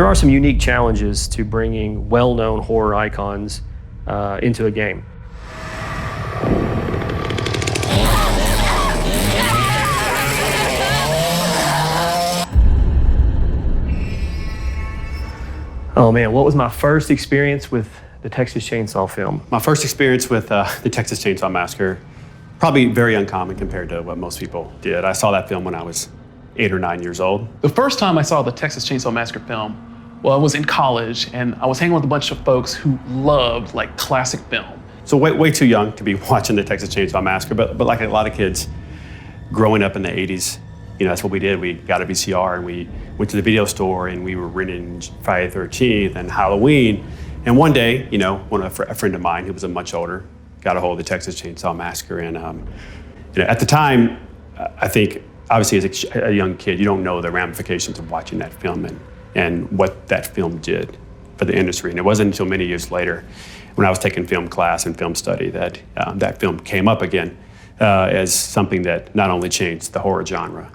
There are some unique challenges to bringing well-known horror icons into a game. Oh man, what was my first experience with the Texas Chain Saw film? My first experience with the Texas Chain Saw Massacre, probably very uncommon compared to what most people did. I saw that film when I was 8 or 9 years old. The first time I saw the Texas Chain Saw Massacre film, well, I was in college and I was hanging with a bunch of folks who loved like classic film. So way too young to be watching the Texas Chain Saw Massacre, but like a lot of kids growing up in the 80s, you know, that's what we did. We got a VCR and we went to the video store and we were renting Friday the 13th and Halloween. And one day, you know, a friend of mine who was much older got a hold of the Texas Chain Saw Massacre. And you know, at the time, I think, obviously as a young kid, you don't know the ramifications of watching that film and what that film did for the industry. And it wasn't until many years later, when I was taking film class and film study, that that film came up again as something that not only changed the horror genre,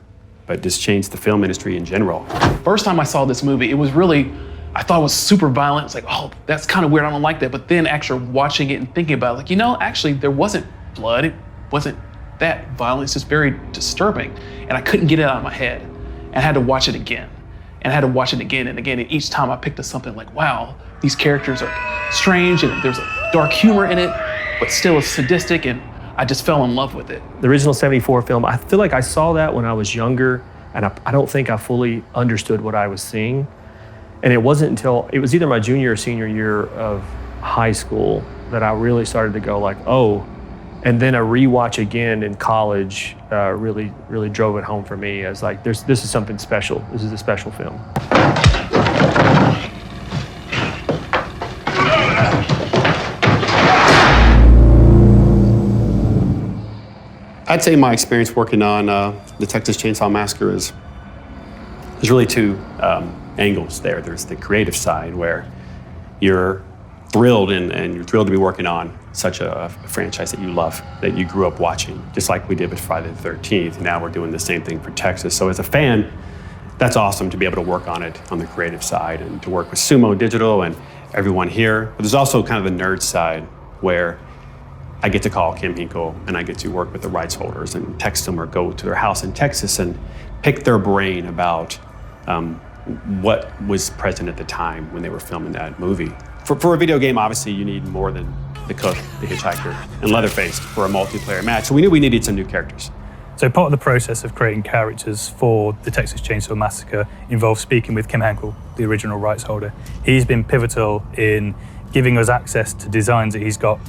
but just changed the film industry in general. First time I saw this movie, it was really, I thought it was super violent. It's like, oh, that's kind of weird, I don't like that. But then actually watching it and thinking about it, like, you know, actually there wasn't blood, it wasn't that violent, it's just very disturbing. And I couldn't get it out of my head. And I had to watch it again. And I had to watch it again and again. And each time I picked up something like, wow, these characters are strange and there's a dark humor in it, but still it's sadistic, and I just fell in love with it. The original '74 film, I feel like I saw that when I was younger, and I don't think I fully understood what I was seeing. And it wasn't until, it was either my junior or senior year of high school that I really started to go like, oh, and then a rewatch again in college really drove it home for me as like, this is something special. This is a special film. I'd say my experience working on the Texas Chain Saw Massacre is really two angles there. There's the creative side where you're thrilled and you're thrilled to be working on such a franchise that you love, that you grew up watching, just like we did with Friday the 13th. Now we're doing the same thing for Texas. So as a fan, that's awesome to be able to work on it on the creative side and to work with Sumo Digital and everyone here. But there's also kind of a nerd side where I get to call Kim Hinkle and I get to work with the rights holders and text them or go to their house in Texas and pick their brain about what was present at the time when they were filming that movie. For a video game, obviously you need more than the cook, the hitchhiker, and Leatherface for a multiplayer match. So we knew we needed some new characters. So part of the process of creating characters for the Texas Chain Saw Massacre involved speaking with Kim Hinkle, the original rights holder. He's been pivotal in giving us access to designs that he's got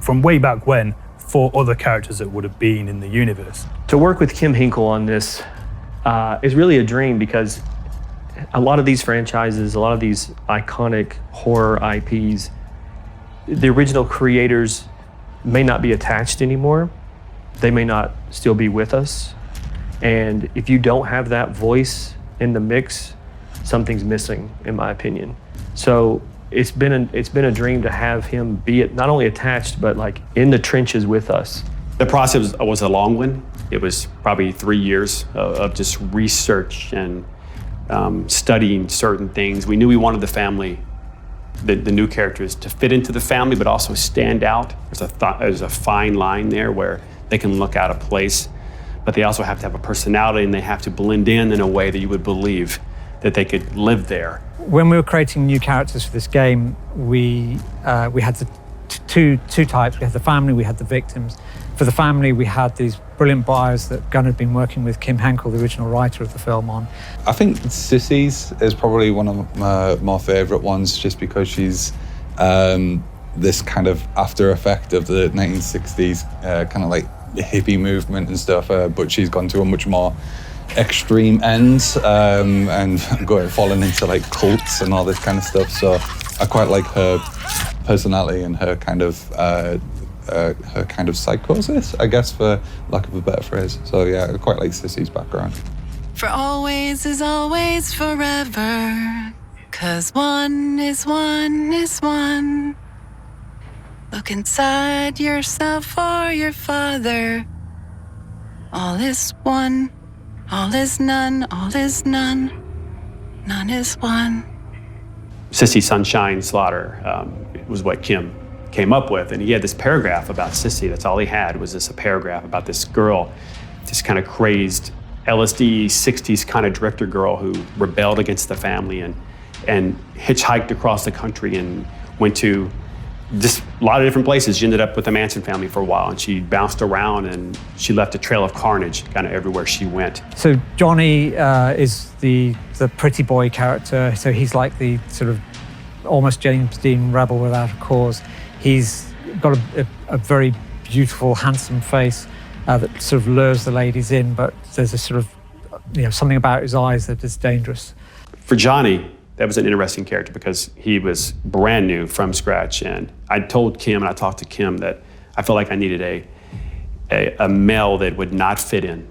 from way back when for other characters that would have been in the universe. To work with Kim Hinkle on this is really a dream, because a lot of these franchises, a lot of these iconic horror IPs, the original creators may not be attached anymore. They may not still be with us. And if you don't have that voice in the mix, something's missing, in my opinion. So it's been a dream to have him be not only attached, but like in the trenches with us. The process was a long one. It was probably 3 years of just research and studying certain things. We knew we wanted the family, the new characters, to fit into the family, but also stand out. There's a fine line there where they can look out of place, but they also have to have a personality and they have to blend in a way that you would believe that they could live there. When we were creating new characters for this game, we had the two types. We had the family, we had the victims. For the family, we had these brilliant bios that Gunn had been working with Kim Hinkle, the original writer of the film, on. I think Sissy's is probably one of my favourite ones, just because she's this kind of after effect of the 1960s kind of like hippie movement and stuff, but she's gone to a much more extreme ends and falling into like cults and all this kind of stuff. So I quite like her personality and her kind of psychosis, I guess, for lack of a better phrase. So yeah, I quite like Sissy's background. For always is always forever, 'cause one is one is one. Look inside yourself or your father. All is one, all is none, all is none, none is one. Sissy Sunshine Slaughter was what Kim came up with. And he had this paragraph about Sissy. That's all he had, was a paragraph about this girl, this kind of crazed LSD 60s kind of drifter girl who rebelled against the family and hitchhiked across the country and went to just a lot of different places. She ended up with the Manson family for a while, and she bounced around and she left a trail of carnage kind of everywhere she went. So Johnny is the pretty boy character. So he's like the sort of almost James Dean rebel without a cause. He's got a very beautiful, handsome face that sort of lures the ladies in, but there's a sort of, something about his eyes that is dangerous. For Johnny, that was an interesting character because he was brand new from scratch. And I told Kim, and I talked to Kim, that I felt like I needed a male that would not fit in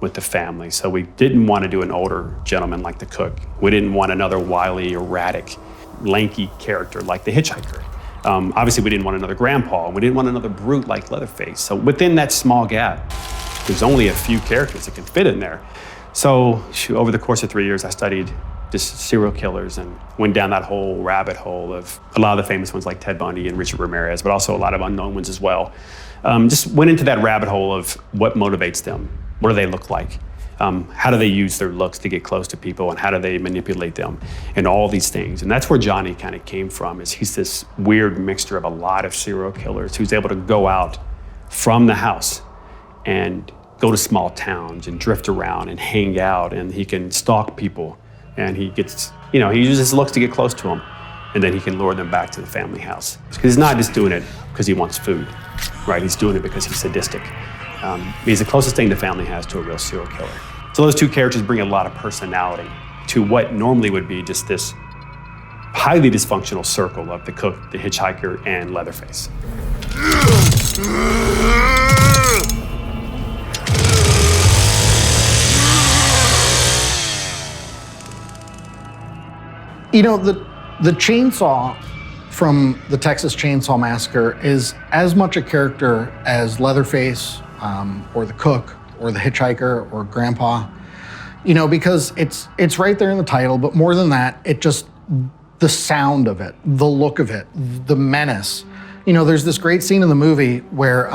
with the family. So we didn't want to do an older gentleman like the cook. We didn't want another wily, erratic, lanky character like the hitchhiker. Obviously, we didn't want another grandpa. We didn't want another brute like Leatherface. So within that small gap, there's only a few characters that can fit in there. So over the course of 3 years, I studied just serial killers and went down that whole rabbit hole of a lot of the famous ones like Ted Bundy and Richard Ramirez, but also a lot of unknown ones as well. Just went into that rabbit hole of what motivates them. What do they look like? How do they use their looks to get close to people, and how do they manipulate them, and all these things. And that's where Johnny kind of came from, is he's this weird mixture of a lot of serial killers who's able to go out from the house and go to small towns and drift around and hang out, and he can stalk people, and he gets, he uses his looks to get close to them, and then he can lure them back to the family house. Because he's not just doing it because he wants food, right? He's doing it because he's sadistic. He's the closest thing the family has to a real serial killer. So those two characters bring a lot of personality to what normally would be just this highly dysfunctional circle of the cook, the hitchhiker, and Leatherface. The chainsaw from the Texas Chain Saw Massacre is as much a character as Leatherface, or the cook, or the hitchhiker, or grandpa, because it's right there in the title, but more than that, the sound of it, the look of it, the menace. There's this great scene in the movie where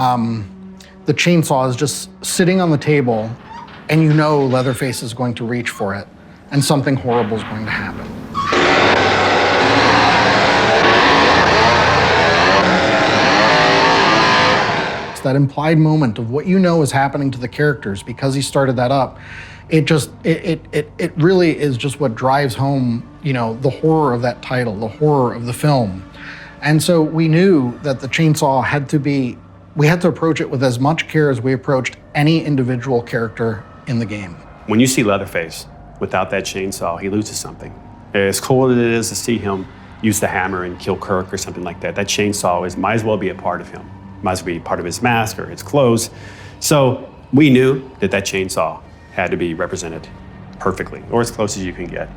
the chainsaw is just sitting on the table, and Leatherface is going to reach for it, and something horrible is going to happen. That implied moment of what is happening to the characters because he started that up. It really is just what drives home, the horror of that title, the horror of the film. And so we knew that the chainsaw we had to approach it with as much care as we approached any individual character in the game. When you see Leatherface without that chainsaw, he loses something. As cool as it is to see him use the hammer and kill Kirk or something like that, that chainsaw might as well be a part of him. Might as well be part of his mask or his clothes. So we knew that chainsaw had to be represented perfectly, or as close as you can get.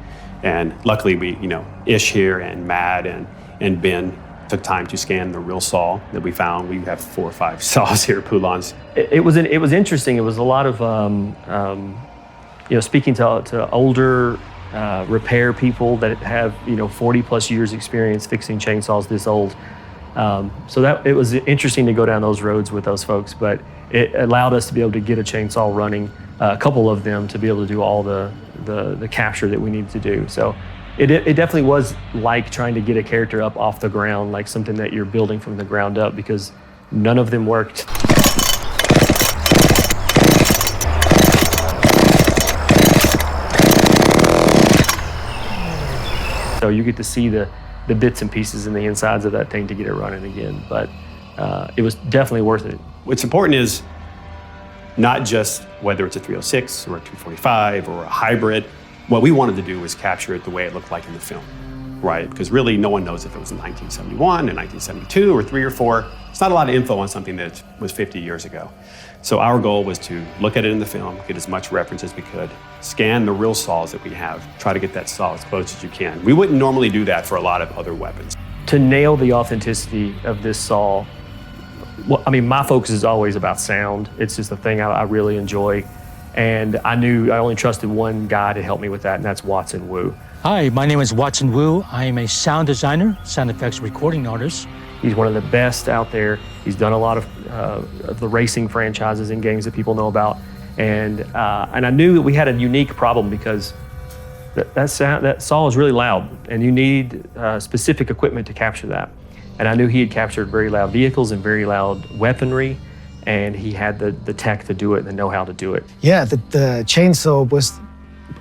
And luckily we, Ish here and Mad and Ben took time to scan the real saw that we found. We have 4 or 5 saws here, Poulons. It was interesting. It was a lot of, speaking to older repair people that have, 40 plus years experience fixing chainsaws this old. So it was interesting to go down those roads with those folks, but it allowed us to be able to get a chainsaw running, a couple of them, to be able to do all the capture that we needed to do. So it definitely was like trying to get a character up off the ground, like something that you're building from the ground up, because none of them worked. So you get to see the bits and pieces in the insides of that thing to get it running again. But it was definitely worth it. What's important is not just whether it's a 306 or a 245 or a hybrid. What we wanted to do was capture it the way it looked like in the film, right? Because really no one knows if it was in 1971 and 1972 or 3 or 4. It's not a lot of info on something that was 50 years ago. So our goal was to look at it in the film, get as much reference as we could, scan the real saws that we have, try to get that saw as close as you can. We wouldn't normally do that for a lot of other weapons. To nail the authenticity of this saw, my focus is always about sound. It's just a thing I really enjoy. And I knew I only trusted one guy to help me with that, and that's Watson Wu. Hi, my name is Watson Wu. I am a sound designer, sound effects recording artist. He's one of the best out there. He's done a lot of the racing franchises and games that people know about. And I knew that we had a unique problem because that saw is really loud, and you need specific equipment to capture that. And I knew he had captured very loud vehicles and very loud weaponry, and he had the tech to do it and the know-how to do it. Yeah, the chainsaw was,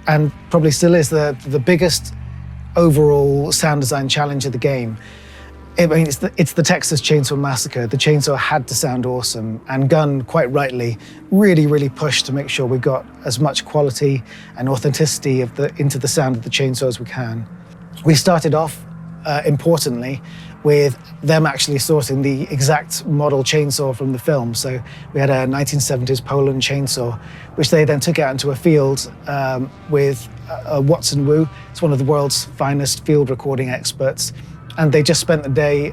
and probably still is, the biggest overall sound design challenge of the game. I mean, it's the Texas Chainsaw Massacre. The chainsaw had to sound awesome, and Gunn, quite rightly, really pushed to make sure we got as much quality and authenticity into the sound of the chainsaw as we can. We started off, importantly, with them actually sourcing the exact model chainsaw from the film. So we had a 1970s Poland chainsaw, which they then took out into a field with Watson Wu. It's one of the world's finest field recording experts. And they just spent the day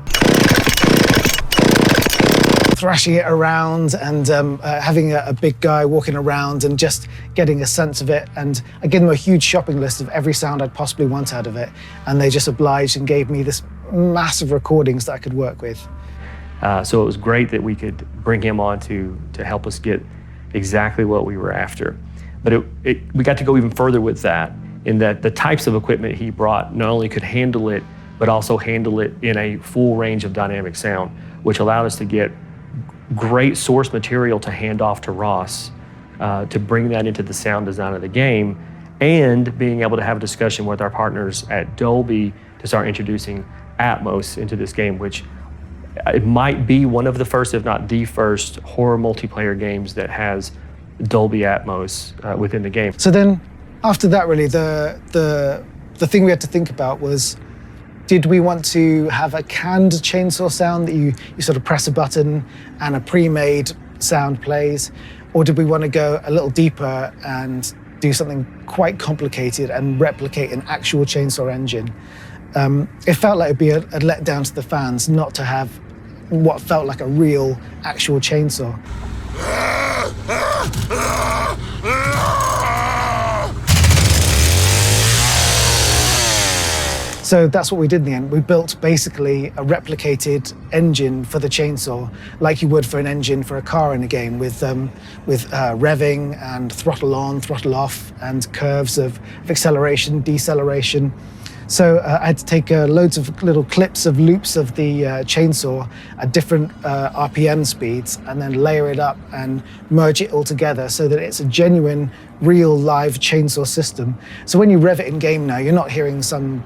thrashing it around and having a big guy walking around and just getting a sense of it. And I gave them a huge shopping list of every sound I'd possibly want out of it. And they just obliged and gave me this massive recordings that I could work with. So it was great that we could bring him on to help us get exactly what we were after. But we got to go even further with that, in that the types of equipment he brought not only could handle it, but also handle it in a full range of dynamic sound, which allowed us to get great source material to hand off to Ross to bring that into the sound design of the game, and being able to have a discussion with our partners at Dolby to start introducing Atmos into this game, which it might be one of the first, if not the first, horror multiplayer games that has Dolby Atmos within the game. So then, after that, really, the thing we had to think about was, did we want to have a canned chainsaw sound that you sort of press a button and a pre-made sound plays? Or did we want to go a little deeper and do something quite complicated and replicate an actual chainsaw engine? It felt like it'd be a letdown to the fans not to have what felt like a real, actual chainsaw. So that's what we did in the end. We built basically a replicated engine for the chainsaw, like you would for an engine for a car in a game, with revving and throttle on, throttle off, and curves of acceleration, deceleration. So I had to take loads of little clips of loops of the chainsaw at different RPM speeds, and then layer it up and merge it all together so that it's a genuine, real live chainsaw system. So when you rev it in game now, you're not hearing some,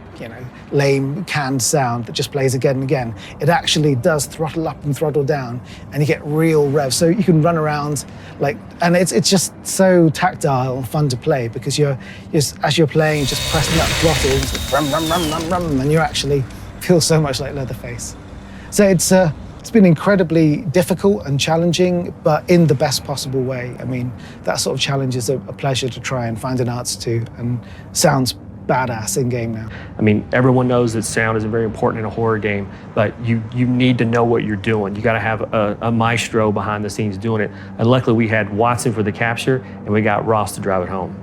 lame canned sound that just plays again and again. It actually does throttle up and throttle down, and you get real rev. So you can run around and it's just so tactile and fun to play, because as you're playing, just pressing that throttle, and rum, rum, rum, rum, rum, and you actually feel so much like Leatherface. So it's been incredibly difficult and challenging, but in the best possible way. I mean, that sort of challenge is a pleasure to try and find an answer to, and sounds badass in game now. I mean, everyone knows that sound is very important in a horror game, but you need to know what you're doing. You got to have a maestro behind the scenes doing it. And luckily we had Watson for the capture, and we got Ross to drive it home.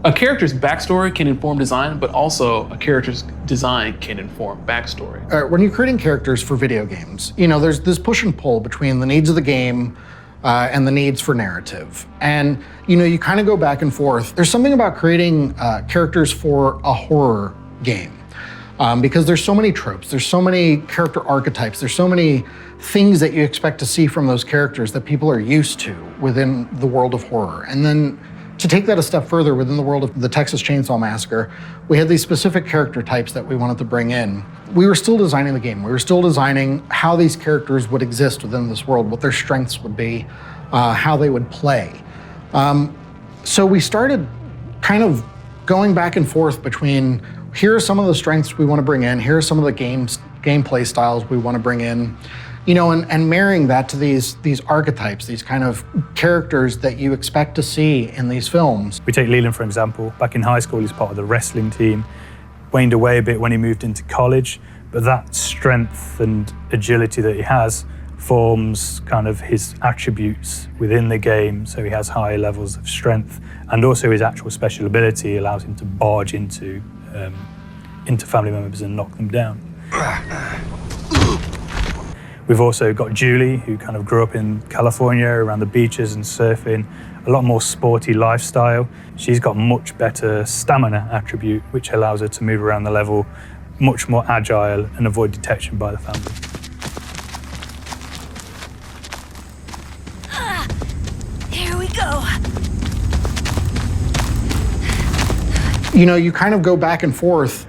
A character's backstory can inform design, but also a character's design can inform backstory. When you're creating characters for video games, there's this push and pull between the needs of the game and the needs for narrative. And, you kind of go back and forth. There's something about creating characters for a horror game because there's so many tropes, there's so many character archetypes, there's so many things that you expect to see from those characters that people are used to within the world of horror. And then to take that a step further within the world of the Texas Chain Saw Massacre, we had these specific character types that we wanted to bring in. We were still designing the game. We were still designing how these characters would exist within this world, what their strengths would be, how they would play. So we started kind of going back and forth between, here are some of the strengths we want to bring in, here are some of the gameplay styles we want to bring in, and marrying that to these archetypes, these kind of characters that you expect to see in these films. We take Leland, for example. Back in high school, he's part of the wrestling team. Waned away a bit when he moved into college, But that strength and agility that he has forms kind of his attributes within the game. So he has high levels of strength, and also his actual special ability allows him to barge into family members and knock them down. We've also got Julie, who kind of grew up in California around the beaches and surfing, a lot more sporty lifestyle. She's got much better stamina attribute, which allows her to move around the level much more agile and avoid detection by the family. Here we go. You know, you kind of go back and forth.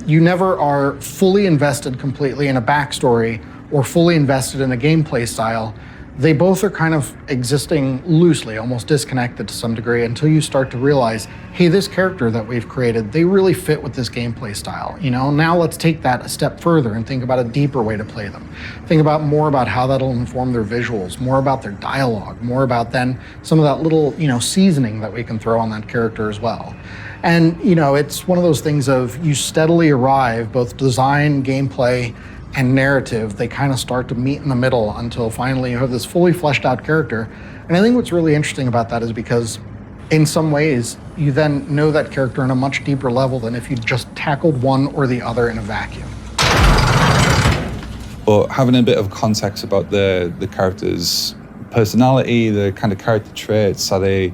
You never are fully invested completely in a backstory or fully invested in a gameplay style. They both are kind of existing loosely, almost disconnected to some degree, until you start to realize, hey, this character that we've created, they really fit with this gameplay style. You know, now let's take that a step further and think about a deeper way to play them. Think about more about how that'll inform their visuals, more about their dialogue, more about then some of that little, you know, seasoning that we can throw on that character as well. And, you know, it's one of those things of you steadily arrive, both design, gameplay, and narrative, they kind of start to meet in the middle until finally you have this fully fleshed out character. And I think what's really interesting about that is because in some ways, you then know that character on a much deeper level than if you just tackled one or the other in a vacuum. But having a bit of context about the character's personality, the kind of character traits, are they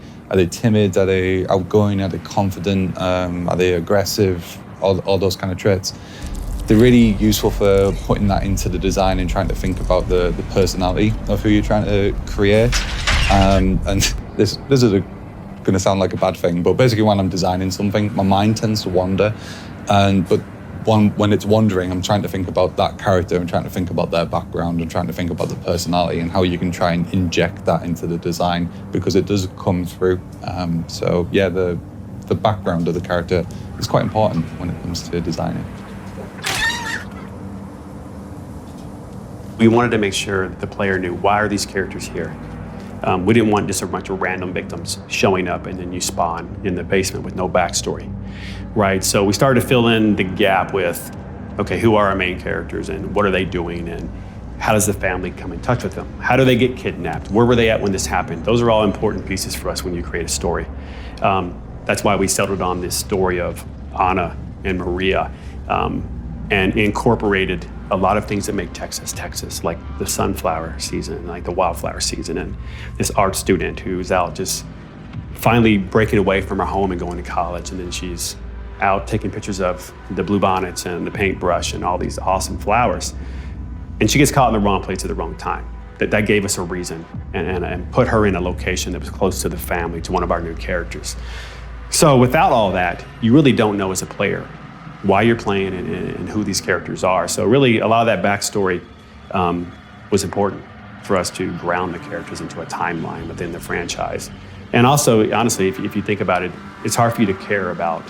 timid, are they outgoing, are they confident, are they aggressive, all those kind of traits. They're really useful for putting that into the design and trying to think about the personality of who you're trying to create. And this is going to sound like a bad thing, but basically when I'm designing something, my mind tends to wander. But when it's wandering, I'm trying to think about that character and trying to think about their background and trying to think about the personality and how you can try and inject that into the design, because it does come through. So yeah, the background of the character is quite important when it comes to designing. We wanted to make sure that the player knew, why are these characters here? We didn't want just a bunch of random victims showing up and then you spawn in the basement with no backstory, right? So we started to fill in the gap with, okay, who are our main characters and what are they doing and how does the family come in touch with them? How do they get kidnapped? Where were they at when this happened? Those are all important pieces for us when you create a story. That's why we settled on this story of Anna and Maria and incorporated a lot of things that make Texas, Texas, like the sunflower season, like the wildflower season, and this art student who's out just finally breaking away from her home and going to college, and then she's out taking pictures of the bluebonnets and the paintbrush and all these awesome flowers. And she gets caught in the wrong place at the wrong time. That gave us a reason and put her in a location that was close to the family, to one of our new characters. So without all that, you really don't know as a player why you're playing and who these characters are. So really a lot of that backstory was important for us to ground the characters into a timeline within the franchise. And also, honestly, if you think about it, it's hard for you to care about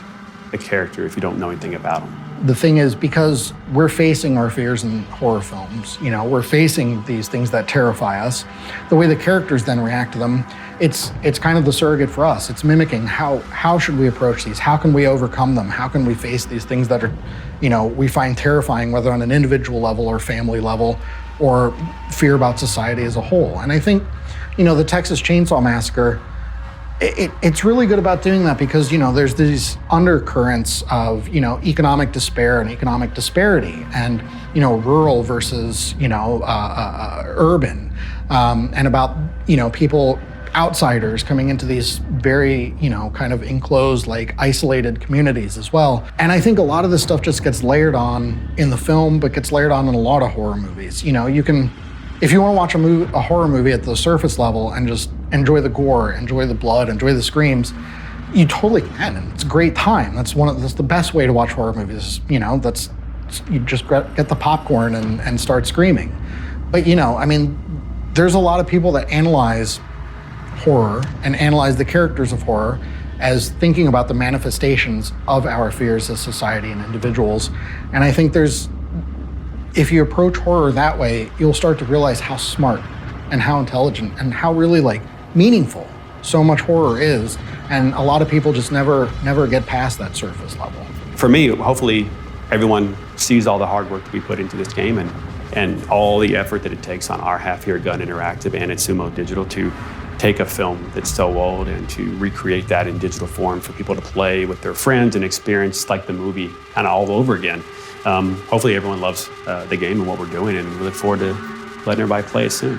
a character if you don't know anything about them. The thing is, because we're facing our fears in horror films, you know, we're facing these things that terrify us, the way the characters then react to them, it's kind of the surrogate for us. It's mimicking how should we approach these? How can we overcome them? How can we face these things that are, you know, we find terrifying, whether on an individual level or family level, or fear about society as a whole? And I think, you know, the Texas Chain Saw Massacre, it's really good about doing that because, you know, there's these undercurrents of, you know, economic despair and economic disparity and, you know, rural versus, you know, urban, and about, you know, people, outsiders coming into these very, you know, kind of enclosed, like isolated communities as well. And I think a lot of this stuff just gets layered on in the film, but gets layered on in a lot of horror movies. You know, you can, if you want to watch a horror movie at the surface level and just enjoy the gore, enjoy the blood, enjoy the screams, you totally can, and it's a great time. That's the best way to watch horror movies. You know, you just get the popcorn and start screaming. But you know, I mean, there's a lot of people that analyze horror and analyze the characters of horror as thinking about the manifestations of our fears as society and individuals. And I think if you approach horror that way, you'll start to realize how smart and how intelligent and how really like meaningful so much horror is. And a lot of people just never get past that surface level. For me, hopefully everyone sees all the hard work that we put into this game and all the effort that it takes on our half here, Gun Interactive and at Sumo Digital, to take a film that's so old and to recreate that in digital form for people to play with their friends and experience like the movie kind of all over again. Hopefully everyone loves the game and what we're doing, and we look forward to letting everybody play it soon.